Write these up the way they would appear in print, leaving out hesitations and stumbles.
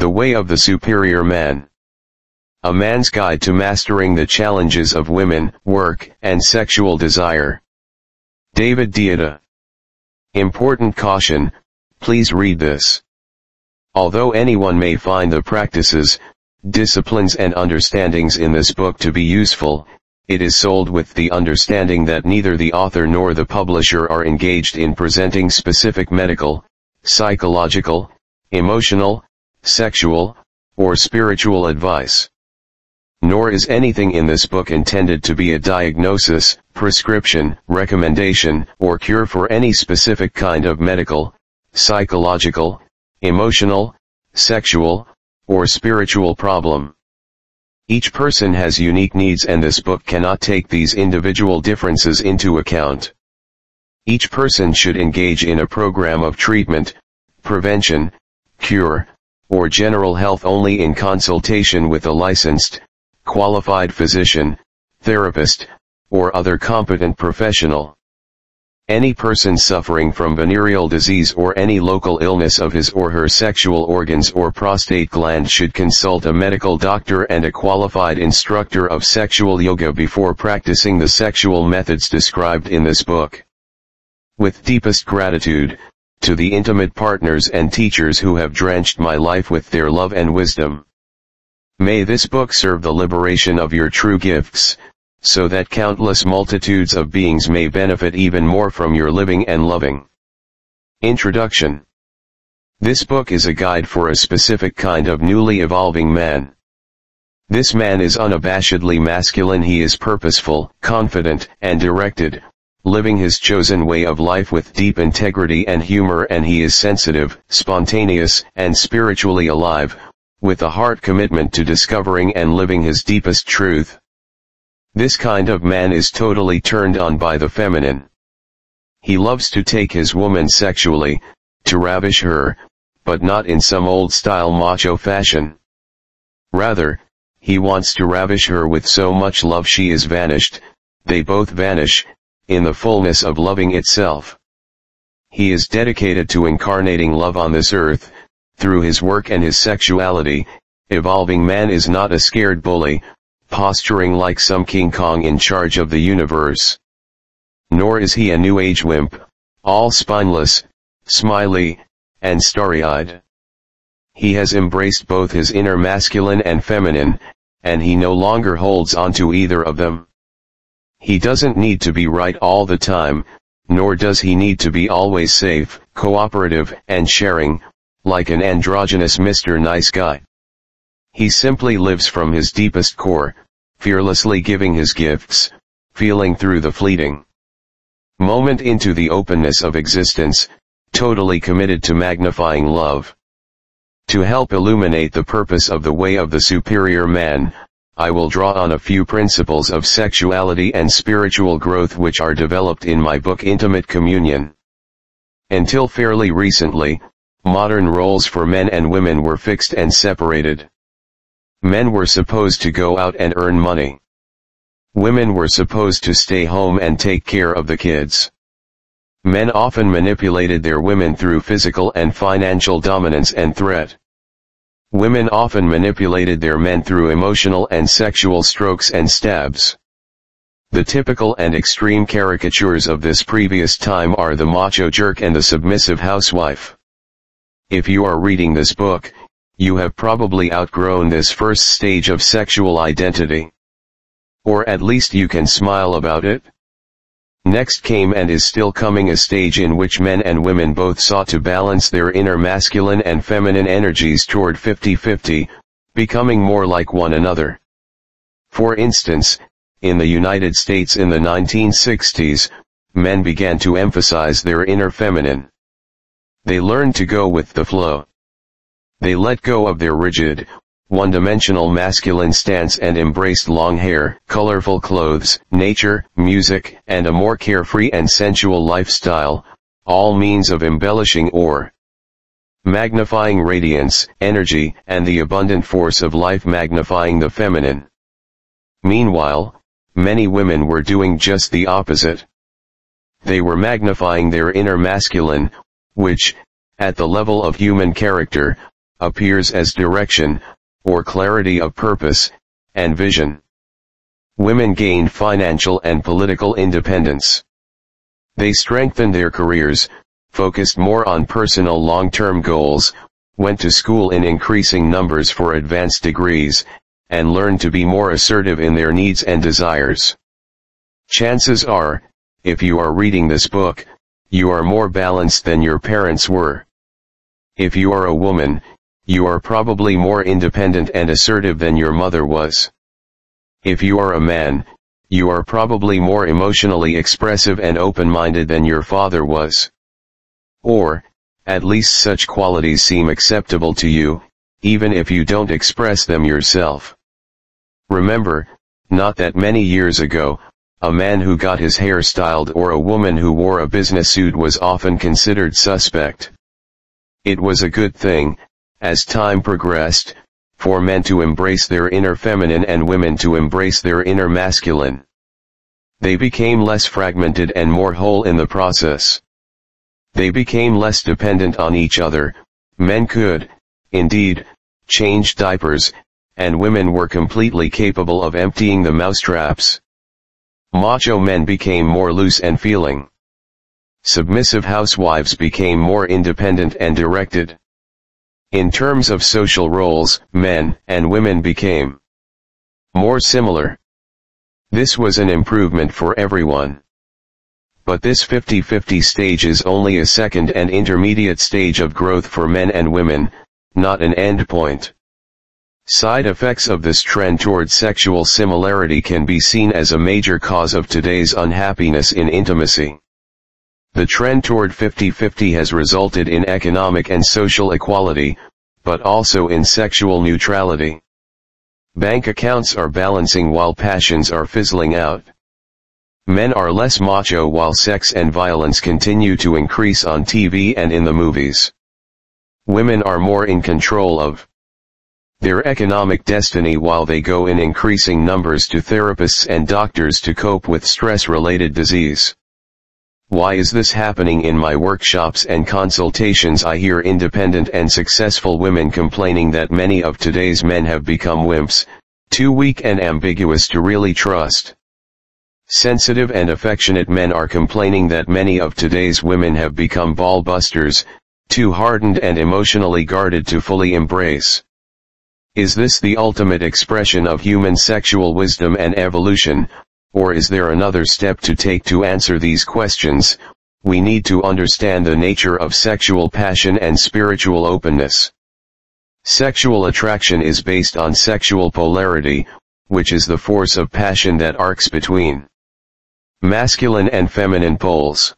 The Way of the Superior Man. A Man's Guide to Mastering the Challenges of Women, Work, and Sexual Desire. David Deida. Important caution, please read this. Although anyone may find the practices, disciplines and understandings in this book to be useful, it is sold with the understanding that neither the author nor the publisher are engaged in presenting specific medical, psychological, emotional, sexual, or spiritual advice. Nor is anything in this book intended to be a diagnosis, prescription, recommendation, or cure for any specific kind of medical, psychological, emotional, sexual, or spiritual problem. Each person has unique needs, and this book cannot take these individual differences into account. Each person should engage in a program of treatment, prevention, cure, or general health only in consultation with a licensed, qualified physician, therapist, or other competent professional. Any person suffering from venereal disease or any local illness of his or her sexual organs or prostate gland should consult a medical doctor and a qualified instructor of sexual yoga before practicing the sexual methods described in this book. With deepest gratitude, to the intimate partners and teachers who have drenched my life with their love and wisdom. May this book serve the liberation of your true gifts, so that countless multitudes of beings may benefit even more from your living and loving. Introduction. This book is a guide for a specific kind of newly evolving man. This man is unabashedly masculine. He is purposeful, confident, and directed, living his chosen way of life with deep integrity and humor, and he is sensitive, spontaneous, and spiritually alive, with a heart commitment to discovering and living his deepest truth. This kind of man is totally turned on by the feminine. He loves to take his woman sexually, to ravish her, but not in some old-style macho fashion. Rather, he wants to ravish her with so much love she is vanished, they both vanish, in the fullness of loving itself. He is dedicated to incarnating love on this earth, through his work and his sexuality. Evolving man is not a scared bully, posturing like some King Kong in charge of the universe. Nor is he a new age wimp, all spineless, smiley, and starry-eyed. He has embraced both his inner masculine and feminine, and he no longer holds on to either of them. He doesn't need to be right all the time, nor does he need to be always safe, cooperative, and sharing, like an androgynous Mr. Nice Guy. He simply lives from his deepest core, fearlessly giving his gifts, feeling through the fleeting moment into the openness of existence, totally committed to magnifying love. To help illuminate the purpose of the way of the superior man, I will draw on a few principles of sexuality and spiritual growth which are developed in my book Intimate Communion. Until fairly recently, modern roles for men and women were fixed and separated. Men were supposed to go out and earn money. Women were supposed to stay home and take care of the kids. Men often manipulated their women through physical and financial dominance and threat. Women often manipulated their men through emotional and sexual strokes and stabs. The typical and extreme caricatures of this previous time are the macho jerk and the submissive housewife. If you are reading this book, you have probably outgrown this first stage of sexual identity. Or at least you can smile about it. Next came and is still coming a stage in which men and women both sought to balance their inner masculine and feminine energies toward 50-50, becoming more like one another. For instance, in the United States in the 1960s, men began to emphasize their inner feminine. They learned to go with the flow. They let go of their rigid, one-dimensional masculine stance and embraced long hair, colorful clothes, nature, music, and a more carefree and sensual lifestyle, all means of embellishing or magnifying radiance, energy, and the abundant force of life, magnifying the feminine. Meanwhile, many women were doing just the opposite. They were magnifying their inner masculine, which, at the level of human character, appears as direction, or clarity of purpose, and vision. Women gained financial and political independence. They strengthened their careers, focused more on personal long-term goals, went to school in increasing numbers for advanced degrees, and learned to be more assertive in their needs and desires. Chances are, if you are reading this book, you are more balanced than your parents were. If you are a woman, you are probably more independent and assertive than your mother was. If you are a man, you are probably more emotionally expressive and open-minded than your father was. Or, at least such qualities seem acceptable to you, even if you don't express them yourself. Remember, not that many years ago, a man who got his hair styled or a woman who wore a business suit was often considered suspect. It was a good thing, as time progressed, for men to embrace their inner feminine and women to embrace their inner masculine. They became less fragmented and more whole in the process. They became less dependent on each other. Men could, indeed, change diapers, and women were completely capable of emptying the mousetraps. Macho men became more loose and feeling. Submissive housewives became more independent and directed. In terms of social roles, men and women became more similar. This was an improvement for everyone. But this 50-50 stage is only a second and intermediate stage of growth for men and women, not an end point. Side effects of this trend toward sexual similarity can be seen as a major cause of today's unhappiness in intimacy. The trend toward 50-50 has resulted in economic and social equality, but also in sexual neutrality. Bank accounts are balancing while passions are fizzling out. Men are less macho while sex and violence continue to increase on TV and in the movies. Women are more in control of their economic destiny while they go in increasing numbers to therapists and doctors to cope with stress-related disease. Why is this happening? In my workshops and consultations I hear independent and successful women complaining that many of today's men have become wimps, too weak and ambiguous to really trust. Sensitive and affectionate men are complaining that many of today's women have become ball busters, too hardened and emotionally guarded to fully embrace. Is this the ultimate expression of human sexual wisdom and evolution, or is there another step to take to answer these questions? We need to understand the nature of sexual passion and spiritual openness. Sexual attraction is based on sexual polarity, which is the force of passion that arcs between masculine and feminine poles.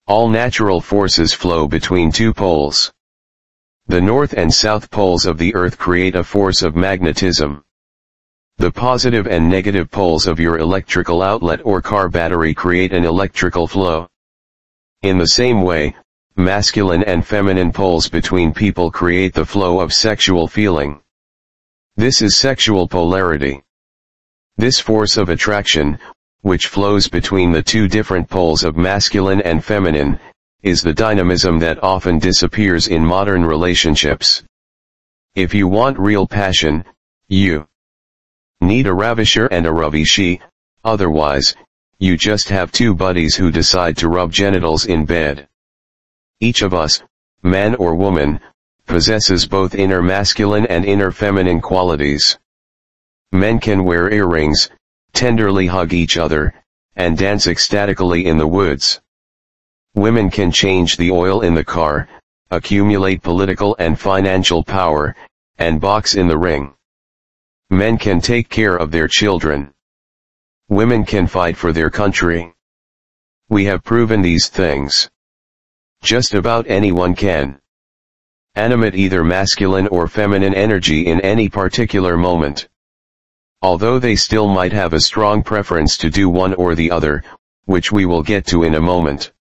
All natural forces flow between two poles. The north and south poles of the earth create a force of magnetism. The positive and negative poles of your electrical outlet or car battery create an electrical flow. In the same way, masculine and feminine poles between people create the flow of sexual feeling. This is sexual polarity. This force of attraction, which flows between the two different poles of masculine and feminine, is the dynamism that often disappears in modern relationships. If you want real passion, you need a ravisher and a ravishi, otherwise, you just have two buddies who decide to rub genitals in bed. Each of us, man or woman, possesses both inner masculine and inner feminine qualities. Men can wear earrings, tenderly hug each other, and dance ecstatically in the woods. Women can change the oil in the car, accumulate political and financial power, and box in the ring. Men can take care of their children. Women can fight for their country. We have proven these things. Just about anyone can animate either masculine or feminine energy in any particular moment. Although they still might have a strong preference to do one or the other, which we will get to in a moment.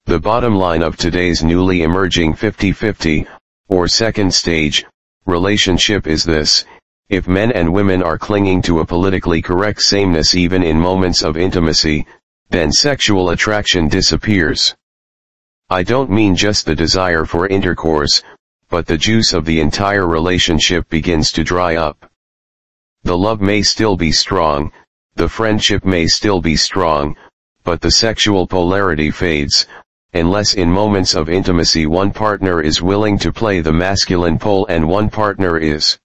The bottom line of today's newly emerging 50-50, or second stage, relationship is this: if men and women are clinging to a politically correct sameness even in moments of intimacy, then sexual attraction disappears. I don't mean just the desire for intercourse, but the juice of the entire relationship begins to dry up. The love may still be strong, the friendship may still be strong, but the sexual polarity fades, unless in moments of intimacy one partner is willing to play the masculine pole and one partner is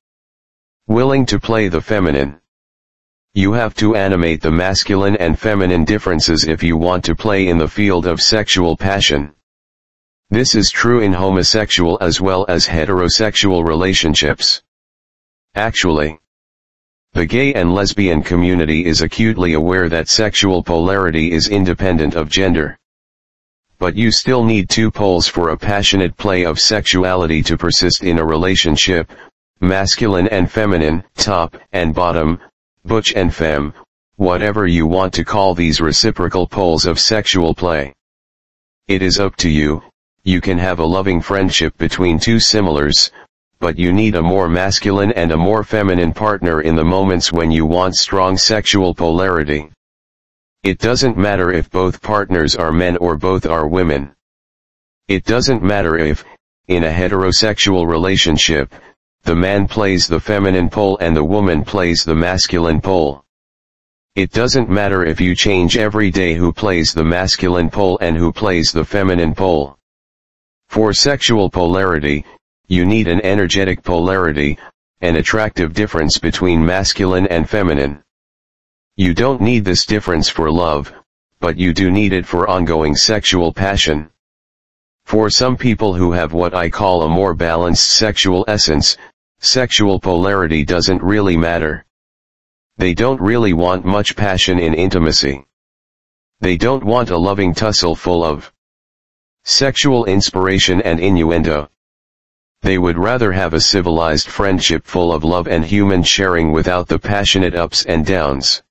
willing to play the feminine. You have to animate the masculine and feminine differences if you want to play in the field of sexual passion. This is true in homosexual as well as heterosexual relationships. Actually, the gay and lesbian community is acutely aware that sexual polarity is independent of gender. But you still need two poles for a passionate play of sexuality to persist in a relationship, masculine and feminine, top and bottom, butch and femme, whatever you want to call these reciprocal poles of sexual play. It is up to you. You can have a loving friendship between two similars, but you need a more masculine and a more feminine partner in the moments when you want strong sexual polarity. It doesn't matter if both partners are men or both are women. It doesn't matter if, in a heterosexual relationship, the man plays the feminine pole and the woman plays the masculine pole. It doesn't matter if you change every day who plays the masculine pole and who plays the feminine pole. For sexual polarity, you need an energetic polarity, an attractive difference between masculine and feminine. You don't need this difference for love, but you do need it for ongoing sexual passion. For some people who have what I call a more balanced sexual essence, sexual polarity doesn't really matter. They don't really want much passion in intimacy. They don't want a loving tussle full of sexual inspiration and innuendo. They would rather have a civilized friendship full of love and human sharing without the passionate ups and downs.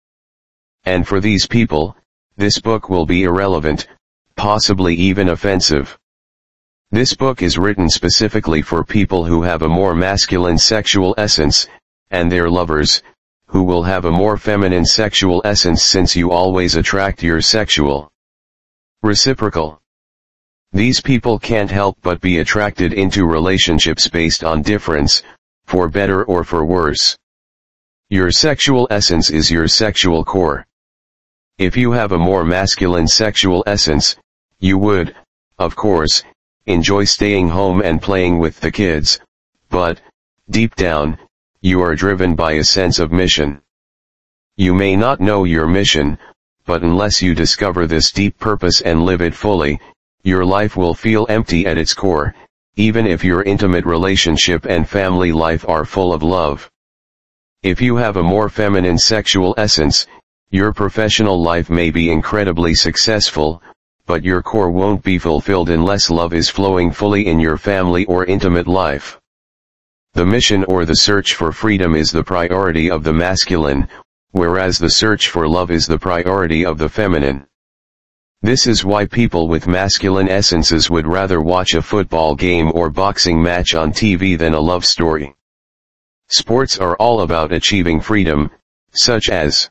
And for these people, this book will be irrelevant, possibly even offensive. This book is written specifically for people who have a more masculine sexual essence, and their lovers, who will have a more feminine sexual essence, since you always attract your sexual reciprocal. These people can't help but be attracted into relationships based on difference, for better or for worse. Your sexual essence is your sexual core. If you have a more masculine sexual essence, you would, of course, enjoy staying home and playing with the kids, but, deep down, you are driven by a sense of mission. You may not know your mission, but unless you discover this deep purpose and live it fully, your life will feel empty at its core, even if your intimate relationship and family life are full of love. If you have a more feminine sexual essence, your professional life may be incredibly successful, but your core won't be fulfilled unless love is flowing fully in your family or intimate life. The mission or the search for freedom is the priority of the masculine, whereas the search for love is the priority of the feminine. This is why people with masculine essences would rather watch a football game or boxing match on TV than a love story. Sports are all about achieving freedom, such as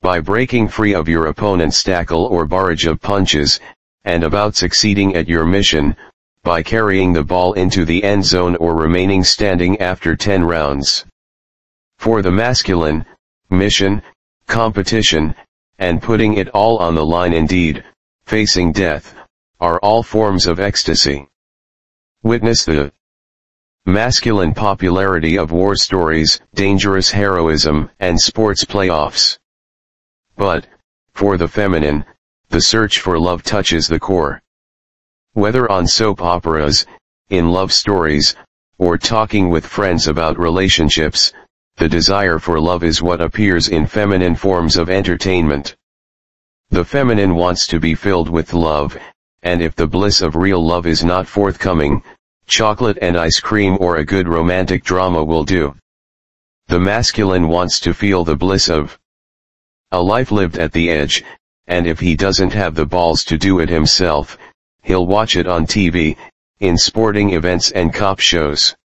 by breaking free of your opponent's tackle or barrage of punches, and about succeeding at your mission, by carrying the ball into the end zone or remaining standing after 10 rounds. For the masculine, mission, competition, and putting it all on the line, indeed, facing death, are all forms of ecstasy. Witness the masculine popularity of war stories, dangerous heroism, and sports playoffs. But, for the feminine, the search for love touches the core. Whether on soap operas, in love stories, or talking with friends about relationships, the desire for love is what appears in feminine forms of entertainment. The feminine wants to be filled with love, and if the bliss of real love is not forthcoming, chocolate and ice cream or a good romantic drama will do. The masculine wants to feel the bliss of a life lived at the edge, and if he doesn't have the balls to do it himself, he'll watch it on TV, in sporting events and cop shows.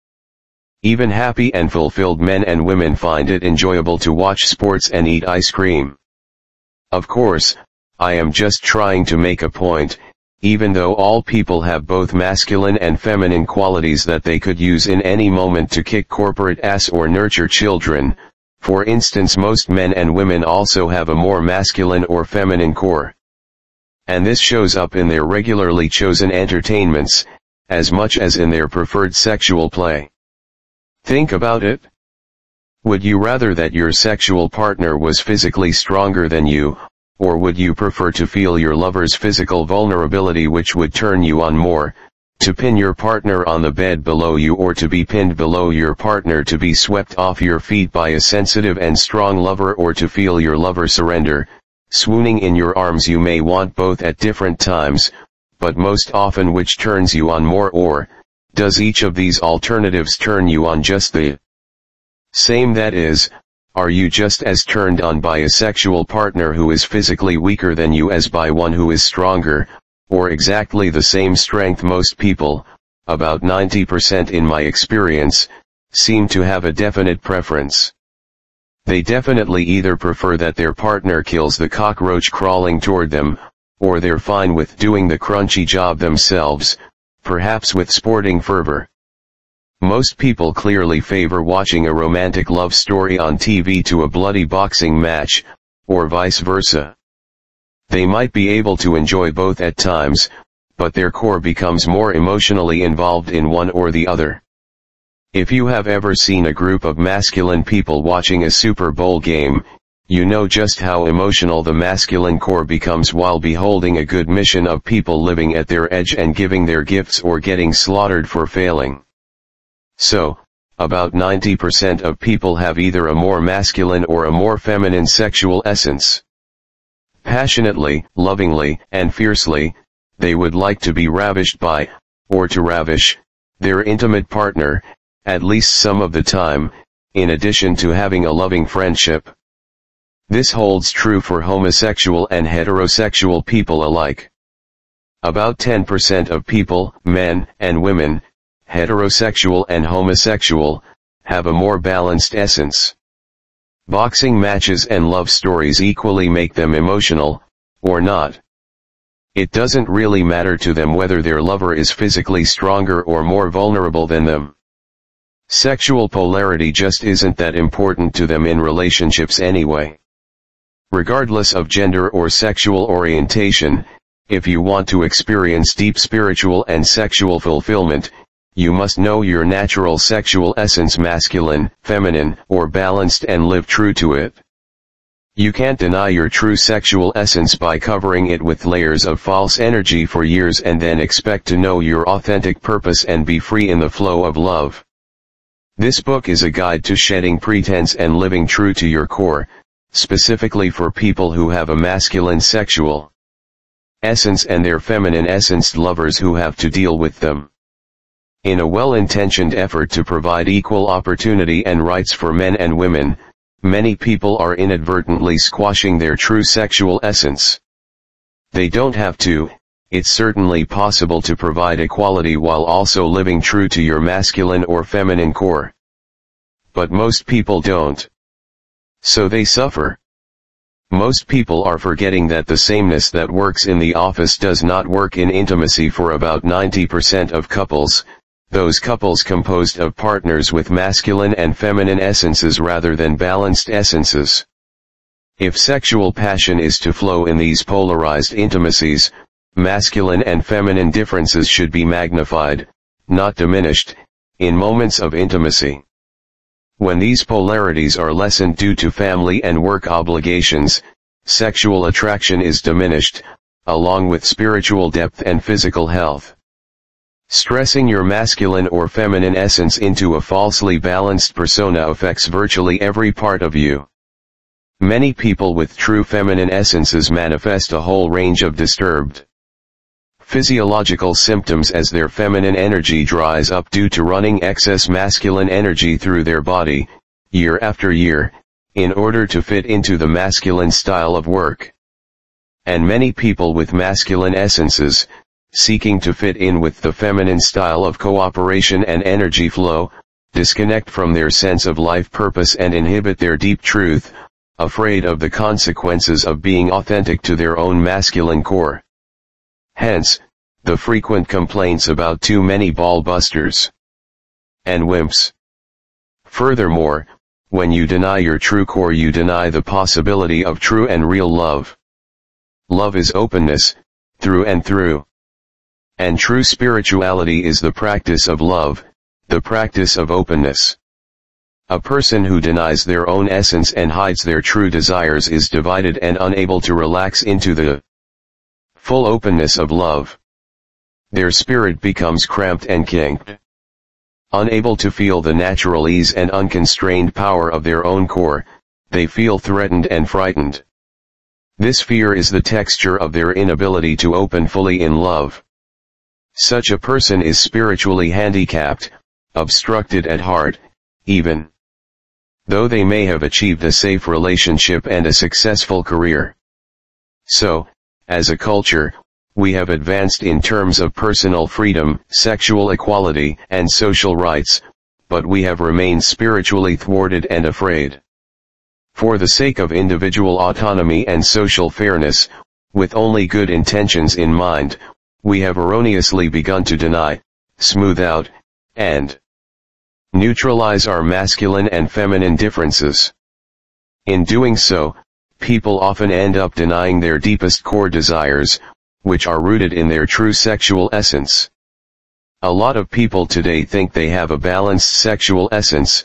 Even happy and fulfilled men and women find it enjoyable to watch sports and eat ice cream. Of course, I am just trying to make a point, even though all people have both masculine and feminine qualities that they could use in any moment to kick corporate ass or nurture children. For instance, most men and women also have a more masculine or feminine core. And this shows up in their regularly chosen entertainments, as much as in their preferred sexual play. Think about it. Would you rather that your sexual partner was physically stronger than you, or would you prefer to feel your lover's physical vulnerability, which would turn you on more, to pin your partner on the bed below you, or to be pinned below your partner, to be swept off your feet by a sensitive and strong lover, or to feel your lover surrender, swooning in your arms? You may want both at different times, but most often which turns you on more, or does each of these alternatives turn you on just the same? That is, are you just as turned on by a sexual partner who is physically weaker than you as by one who is stronger, or exactly the same strength? Most people, about 90% in my experience, seem to have a definite preference. They definitely either prefer that their partner kills the cockroach crawling toward them, or they're fine with doing the crunchy job themselves, perhaps with sporting fervor. Most people clearly favor watching a romantic love story on TV to a bloody boxing match, or vice versa. They might be able to enjoy both at times, but their core becomes more emotionally involved in one or the other. If you have ever seen a group of masculine people watching a Super Bowl game, you know just how emotional the masculine core becomes while beholding a good mission of people living at their edge and giving their gifts or getting slaughtered for failing. So, about 90% of people have either a more masculine or a more feminine sexual essence. Passionately, lovingly, and fiercely, they would like to be ravished by, or to ravish, their intimate partner, at least some of the time, in addition to having a loving friendship. This holds true for homosexual and heterosexual people alike. About 10% of people, men and women, heterosexual and homosexual, have a more balanced essence. Boxing matches and love stories equally make them emotional, or not. It doesn't really matter to them whether their lover is physically stronger or more vulnerable than them. Sexual polarity just isn't that important to them in relationships anyway. Regardless of gender or sexual orientation, if you want to experience deep spiritual and sexual fulfillment, you must know your natural sexual essence, masculine, feminine, or balanced, and live true to it. You can't deny your true sexual essence by covering it with layers of false energy for years and then expect to know your authentic purpose and be free in the flow of love. This book is a guide to shedding pretense and living true to your core, specifically for people who have a masculine sexual essence and their feminine essenced lovers who have to deal with them. In a well-intentioned effort to provide equal opportunity and rights for men and women, many people are inadvertently squashing their true sexual essence. They don't have to. It's certainly possible to provide equality while also living true to your masculine or feminine core. But most people don't. So they suffer. Most people are forgetting that the sameness that works in the office does not work in intimacy for about 90% of couples, those couples composed of partners with masculine and feminine essences rather than balanced essences. If sexual passion is to flow in these polarized intimacies, masculine and feminine differences should be magnified, not diminished, in moments of intimacy. When these polarities are lessened due to family and work obligations, sexual attraction is diminished, along with spiritual depth and physical health. Stressing your masculine or feminine essence into a falsely balanced persona affects virtually every part of you. Many people with true feminine essences manifest a whole range of disturbed physiological symptoms as their feminine energy dries up due to running excess masculine energy through their body, year after year, in order to fit into the masculine style of work. And many people with masculine essences, seeking to fit in with the feminine style of cooperation and energy flow, disconnect from their sense of life purpose and inhibit their deep truth, afraid of the consequences of being authentic to their own masculine core. Hence, the frequent complaints about too many ball busters and wimps. Furthermore, when you deny your true core, you deny the possibility of true and real love. Love is openness, through and through. And true spirituality is the practice of love, the practice of openness. A person who denies their own essence and hides their true desires is divided and unable to relax into the full openness of love. Their spirit becomes cramped and kinked. Unable to feel the natural ease and unconstrained power of their own core, they feel threatened and frightened. This fear is the texture of their inability to open fully in love. Such a person is spiritually handicapped, obstructed at heart, even though they may have achieved a safe relationship and a successful career. So, as a culture, we have advanced in terms of personal freedom, sexual equality, and social rights, but we have remained spiritually thwarted and afraid. For the sake of individual autonomy and social fairness, with only good intentions in mind, we have erroneously begun to deny, smooth out, and neutralize our masculine and feminine differences. In doing so, people often end up denying their deepest core desires, which are rooted in their true sexual essence. A lot of people today think they have a balanced sexual essence,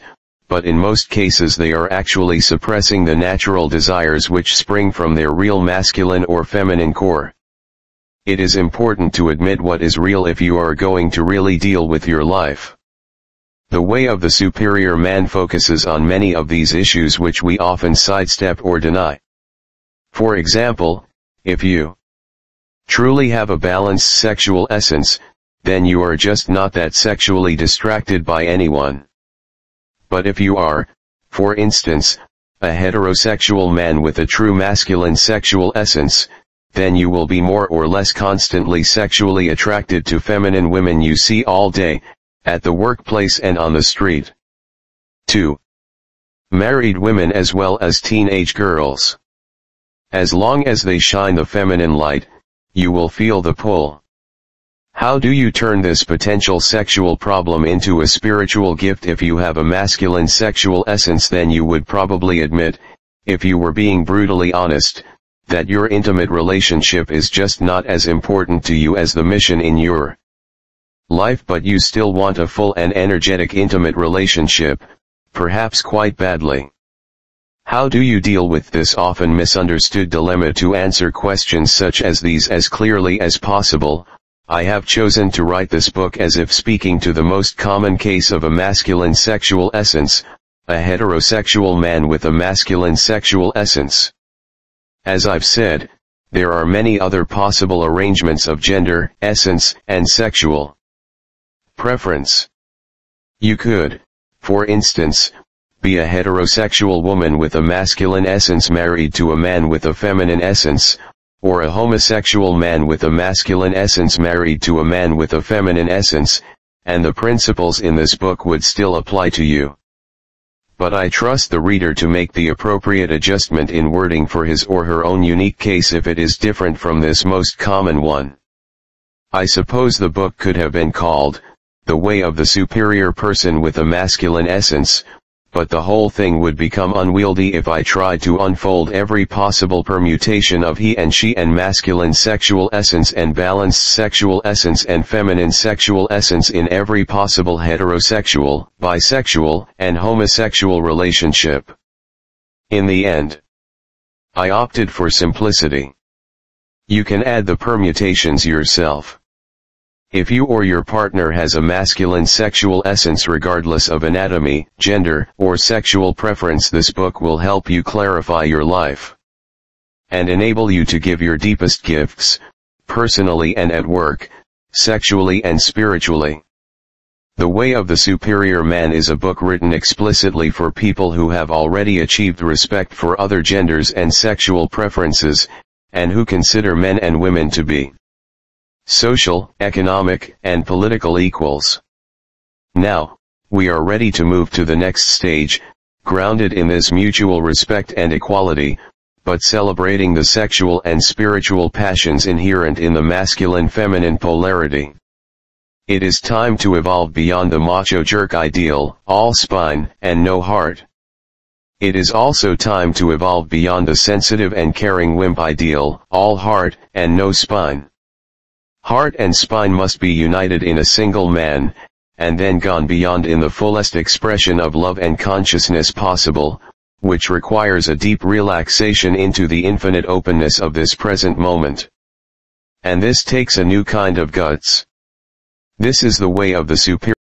but in most cases they are actually suppressing the natural desires which spring from their real masculine or feminine core. It is important to admit what is real if you are going to really deal with your life. The way of the superior man focuses on many of these issues which we often sidestep or deny. For example, if you truly have a balanced sexual essence, then you are just not that sexually distracted by anyone. But if you are, for instance, a heterosexual man with a true masculine sexual essence, then you will be more or less constantly sexually attracted to feminine women you see all day, at the workplace and on the street. 2. Married women as well as teenage girls. As long as they shine the feminine light, you will feel the pull. How do you turn this potential sexual problem into a spiritual gift? If you have a masculine sexual essence, then you would probably admit, if you were being brutally honest, that your intimate relationship is just not as important to you as the mission in your life, but you still want a full and energetic intimate relationship, perhaps quite badly. How do you deal with this often misunderstood dilemma? To answer questions such as these as clearly as possible, I have chosen to write this book as if speaking to the most common case of a masculine sexual essence, a heterosexual man with a masculine sexual essence. As I've said, there are many other possible arrangements of gender, essence, and sexual preference. You could, for instance, be a heterosexual woman with a masculine essence married to a man with a feminine essence, or a homosexual man with a masculine essence married to a man with a feminine essence, and the principles in this book would still apply to you. But I trust the reader to make the appropriate adjustment in wording for his or her own unique case if it is different from this most common one. I suppose the book could have been called, The Way of the Superior Person with a Masculine Essence, but the whole thing would become unwieldy if I tried to unfold every possible permutation of he and she and masculine sexual essence and balanced sexual essence and feminine sexual essence in every possible heterosexual, bisexual, and homosexual relationship. In the end, I opted for simplicity. You can add the permutations yourself. If you or your partner has a masculine sexual essence regardless of anatomy, gender, or sexual preference, this book will help you clarify your life and enable you to give your deepest gifts, personally and at work, sexually and spiritually. The Way of the Superior Man is a book written explicitly for people who have already achieved respect for other genders and sexual preferences, and who consider men and women to be social, economic, and political equals. Now, we are ready to move to the next stage, grounded in this mutual respect and equality, but celebrating the sexual and spiritual passions inherent in the masculine-feminine polarity. It is time to evolve beyond the macho jerk ideal, all spine and no heart. It is also time to evolve beyond the sensitive and caring wimp ideal, all heart and no spine. Heart and spine must be united in a single man, and then gone beyond in the fullest expression of love and consciousness possible, which requires a deep relaxation into the infinite openness of this present moment. And this takes a new kind of guts. This is the way of the superior.